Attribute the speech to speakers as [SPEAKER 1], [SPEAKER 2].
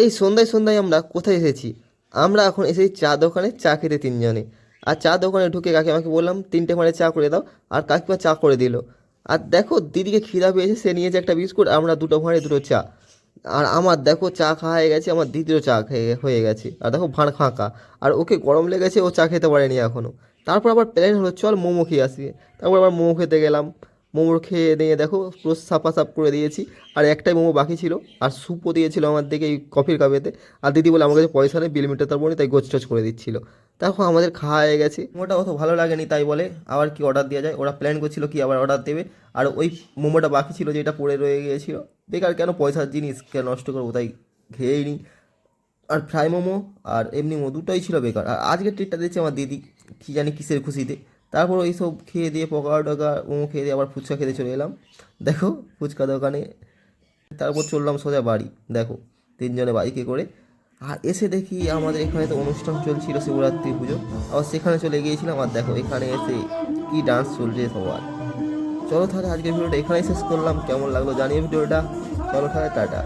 [SPEAKER 1] এই সন্ধ্যায় সন্ধ্যায় আমরা কোথায় এসেছি? আমরা এখন এসেছি চা দোকানে চা খেতে তিনজনে। আর চা দোকানে ঢুকে কাকিমাকে বললাম 3টে মানে চা করে দাও। আর কাকিমা চা করে দিল। আর দেখো দিদিকে খিদা পেয়েছে, সে নিয়েছে একটা বিস্কুট, আমরা দুটো ভাঁড়ে দুটো চা। আর আমার দেখো চা খাওয়া হয়ে গেছে, আমার দিদিরও চা খেয়ে হয়ে গেছে। আর দেখো ভাঁড় ফাঁকা। আর ওকে গরম লেগেছে, ও চা খেতে পারেনি এখনও। তারপর আবার প্ল্যান হলো চল মোমো খেয়ে আসি। তারপর আবার মোমো খেতে গেলাম। মোমো খেয়ে দিয়ে দেখো পুরো সাফা সাফ করে দিয়েছি। আর একটাই মোমো বাকি ছিল। আর স্যুপও দিয়েছিল আমার দিকে এই কফির কাপেতে। আর দিদি বলে আমার কাছে পয়সা নেই, বিল মেটাতে পারবো না, তাই গোছ টোছ করে দিচ্ছিল। দেখো আমাদের খাওয়া হয়ে গেছে, মোমোটা অত ভালো লাগেনি, তাই বলে আবার কি অর্ডার দেওয়া যায়। ওরা প্ল্যান করছিল কি আবার অর্ডার দেবে। আর ওই মোমোটা বাকি ছিল যেটা পড়ে রয়ে গিয়েছিল। বেকার কেন পয়সার জিনিস কেন নষ্ট করবো, তাই খেয়েই নিই। আর ফ্রাই মোমো আর এমনি মোমো দুটোই ছিল বেকার। আর আজকের ট্রিটটা দিচ্ছে আমার দিদি, কী জানি কিসের খুশিতে। তারপর ওই সব খেয়ে দিয়ে পকোড়া টকা মোমো খেয়ে দিয়ে আবার ফুচকা খেতে চলে এলাম। দেখো ফুচকা দোকানে। তারপর চললাম সোজা বাড়ি। দেখো তিনজনে বাইকে করে। আর এসে দেখি আমাদের এখানে তো অনুষ্ঠান চলছিল শিবরাত্রি পুজো। আবার সেখানে চলে গিয়েছিলাম। আর দেখো এখানে এসে কি ডান্স চলছে সবার। চলো তাহলে আজকের ভিডিওটা এখানেই শেষ করলাম। কেমন লাগলো জানিয়ে ভিডিওটা। চলো তাহলে টাটা।